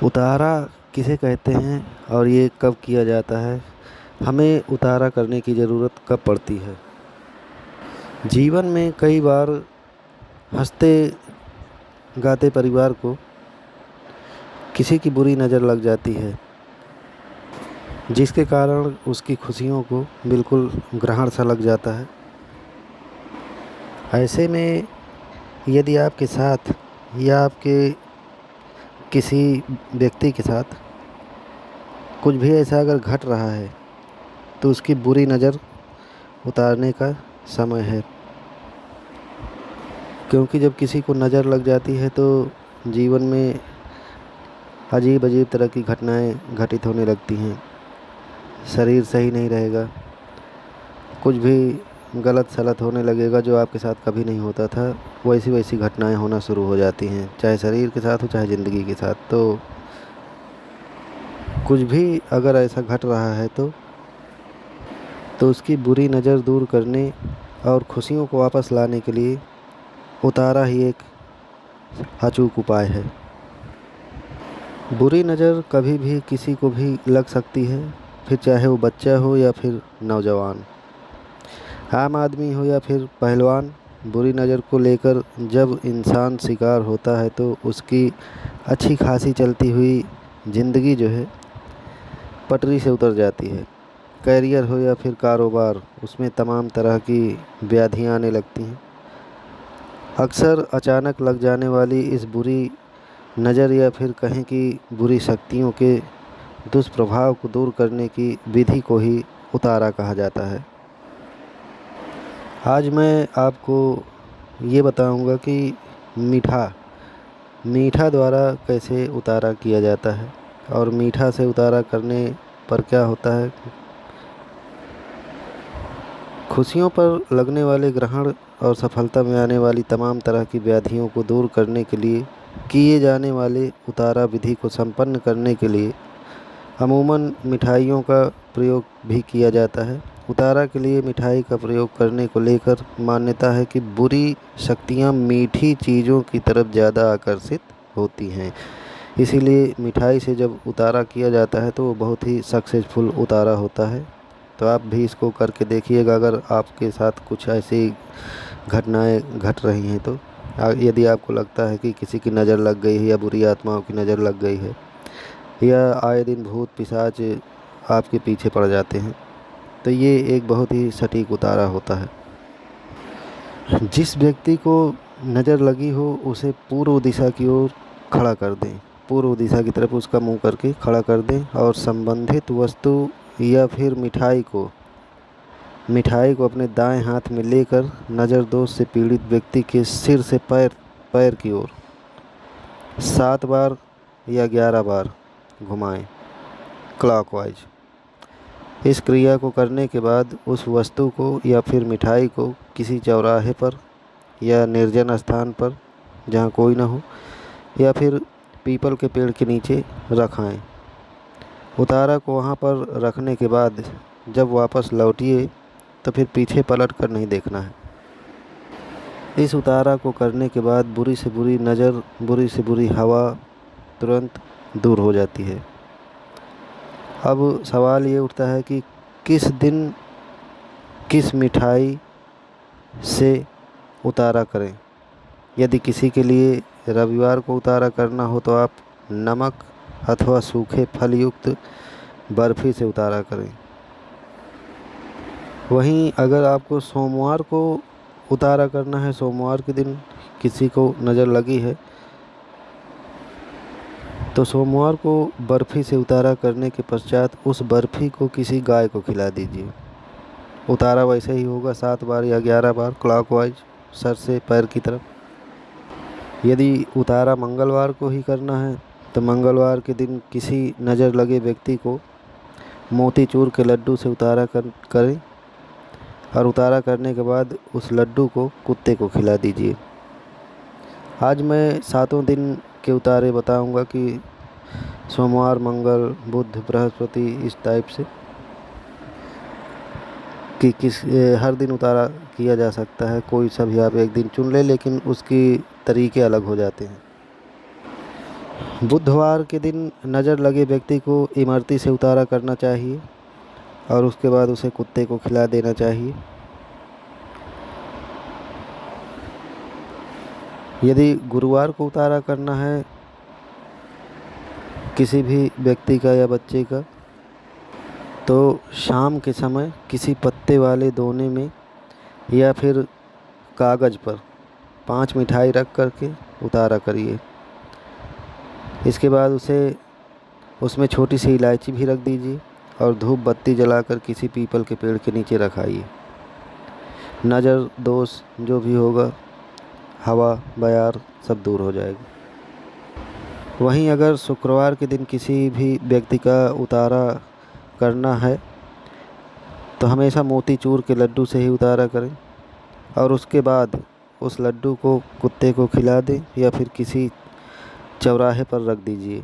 उतारा किसे कहते हैं और ये कब किया जाता है? हमें उतारा करने की ज़रूरत कब पड़ती है? जीवन में कई बार हंसते गाते परिवार को किसी की बुरी नज़र लग जाती है, जिसके कारण उसकी खुशियों को बिल्कुल ग्रहण सा लग जाता है। ऐसे में यदि आपके साथ या आपके किसी व्यक्ति के साथ कुछ भी ऐसा अगर घट रहा है, तो उसकी बुरी नज़र उतारने का समय है। क्योंकि जब किसी को नज़र लग जाती है तो जीवन में अजीब अजीब तरह की घटनाएं घटित होने लगती हैं। शरीर सही नहीं रहेगा, कुछ भी गलत सलत होने लगेगा जो आपके साथ कभी नहीं होता था। वैसी वैसी घटनाएं होना शुरू हो जाती हैं, चाहे शरीर के साथ हो चाहे ज़िंदगी के साथ। तो कुछ भी अगर ऐसा घट रहा है तो उसकी बुरी नज़र दूर करने और खुशियों को वापस लाने के लिए उतारा ही एक अचूक उपाय है। बुरी नज़र कभी भी किसी को भी लग सकती है, फिर चाहे वो बच्चा हो या फिर नौजवान, आम आदमी हो या फिर पहलवान। बुरी नज़र को लेकर जब इंसान शिकार होता है तो उसकी अच्छी खासी चलती हुई ज़िंदगी जो है पटरी से उतर जाती है। कैरियर हो या फिर कारोबार, उसमें तमाम तरह की व्याधियाँ आने लगती हैं। अक्सर अचानक लग जाने वाली इस बुरी नज़र या फिर कहें कि बुरी शक्तियों के दुष्प्रभाव को दूर करने की विधि को ही उतारा कहा जाता है। आज मैं आपको ये बताऊंगा कि मीठा द्वारा कैसे उतारा किया जाता है और मीठा से उतारा करने पर क्या होता है। खुशियों पर लगने वाले ग्रहण और सफलता में आने वाली तमाम तरह की व्याधियों को दूर करने के लिए किए जाने वाले उतारा विधि को संपन्न करने के लिए अमूमन मिठाइयों का प्रयोग भी किया जाता है। उतारा के लिए मिठाई का प्रयोग करने को लेकर मान्यता है कि बुरी शक्तियाँ मीठी चीज़ों की तरफ ज़्यादा आकर्षित होती हैं। इसीलिए मिठाई से जब उतारा किया जाता है तो वो बहुत ही सक्सेसफुल उतारा होता है। तो आप भी इसको करके देखिएगा अगर आपके साथ कुछ ऐसी घटनाएं घट रही हैं तो। यदि आपको लगता है कि किसी की नज़र लग गई है या बुरी आत्माओं की नज़र लग गई है या आए दिन भूत पिशाच आपके पीछे पड़ जाते हैं, तो ये एक बहुत ही सटीक उतारा होता है। जिस व्यक्ति को नज़र लगी हो उसे पूर्व दिशा की ओर खड़ा कर दें, पूर्व दिशा की तरफ उसका मुंह करके खड़ा कर दें और संबंधित वस्तु या फिर मिठाई को अपने दाएं हाथ में लेकर नज़र दोष से पीड़ित व्यक्ति के सिर से पैर की ओर 7 बार या 11 बार घुमाएं क्लॉकवाइज। इस क्रिया को करने के बाद उस वस्तु को या फिर मिठाई को किसी चौराहे पर या निर्जन स्थान पर जहाँ कोई ना हो या फिर पीपल के पेड़ के नीचे रखाएं। उतारा को वहाँ पर रखने के बाद जब वापस लौटिए तो फिर पीछे पलट कर नहीं देखना है। इस उतारा को करने के बाद बुरी से बुरी नज़र, बुरी से बुरी हवा तुरंत दूर हो जाती है। अब सवाल ये उठता है कि किस दिन किस मिठाई से उतारा करें। यदि किसी के लिए रविवार को उतारा करना हो तो आप नमक अथवा सूखे फल युक्त बर्फ़ी से उतारा करें। वहीं अगर आपको सोमवार को उतारा करना है, सोमवार के दिन किसी को नज़र लगी है, तो सोमवार को बर्फ़ी से उतारा करने के पश्चात उस बर्फ़ी को किसी गाय को खिला दीजिए। उतारा वैसे ही होगा 7 बार या 11 बार क्लॉकवाइज सर से पैर की तरफ। यदि उतारा मंगलवार को ही करना है तो मंगलवार के दिन किसी नज़र लगे व्यक्ति को मोतीचूर के लड्डू से उतारा करें और उतारा करने के बाद उस लड्डू को कुत्ते को खिला दीजिए। आज मैं 7 दिन के उतारे बताऊंगा कि सोमवार, मंगल, बुध, बृहस्पति इस टाइप से कि हर दिन उतारा किया जा सकता है। कोई सा भी आप एक दिन चुन ले, लेकिन उसकी तरीके अलग हो जाते हैं। बुधवार के दिन नज़र लगे व्यक्ति को इमरती से उतारा करना चाहिए और उसके बाद उसे कुत्ते को खिला देना चाहिए। यदि गुरुवार को उतारा करना है किसी भी व्यक्ति का या बच्चे का, तो शाम के समय किसी पत्ते वाले दोने में या फिर कागज़ पर 5 मिठाई रख करके उतारा करिए। इसके बाद उसमें छोटी सी इलायची भी रख दीजिए और धूप बत्ती जलाकर किसी पीपल के पेड़ के नीचे रखाइए। नज़र दोष जो भी होगा, हवा बयार सब दूर हो जाएगा। वहीं अगर शुक्रवार के दिन किसी भी व्यक्ति का उतारा करना है तो हमेशा मोतीचूर के लड्डू से ही उतारा करें और उसके बाद उस लड्डू को कुत्ते को खिला दें या फिर किसी चौराहे पर रख दीजिए।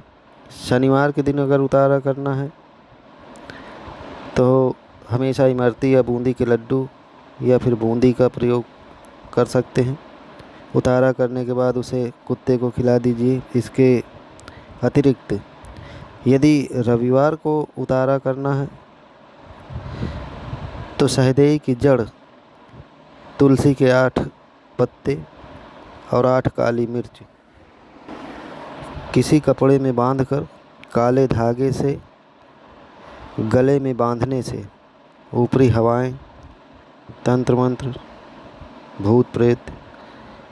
शनिवार के दिन अगर उतारा करना है तो हमेशा इमरती या बूंदी के लड्डू या फिर बूंदी का प्रयोग कर सकते हैं। उतारा करने के बाद उसे कुत्ते को खिला दीजिए। इसके अतिरिक्त यदि रविवार को उतारा करना है तो सहदेई की जड़, तुलसी के 8 पत्ते और 8 काली मिर्च किसी कपड़े में बांधकर काले धागे से गले में बांधने से ऊपरी हवाएं, तंत्र मंत्र, भूत प्रेत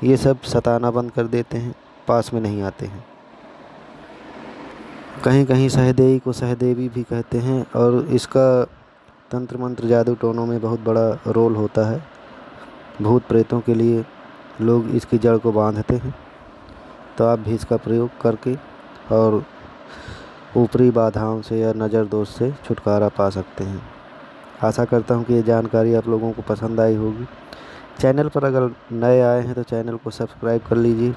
ये सब सताना बंद कर देते हैं, पास में नहीं आते हैं। कहीं कहीं सहदेई को सहदेवी भी कहते हैं और इसका तंत्र मंत्र जादू टोनों में बहुत बड़ा रोल होता है। भूत प्रेतों के लिए लोग इसकी जड़ को बांधते हैं, तो आप भी इसका प्रयोग करके और ऊपरी बाधाओं से या नज़र दोष से छुटकारा पा सकते हैं। आशा करता हूँ कि ये जानकारी आप लोगों को पसंद आई होगी। चैनल पर अगर नए आए हैं तो चैनल को सब्सक्राइब कर लीजिए,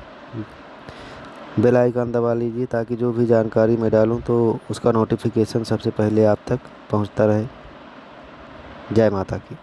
बेल आइकन दबा लीजिए ताकि जो भी जानकारी मैं डालूँ तो उसका नोटिफिकेशन सबसे पहले आप तक पहुँचता रहे। जय माता की।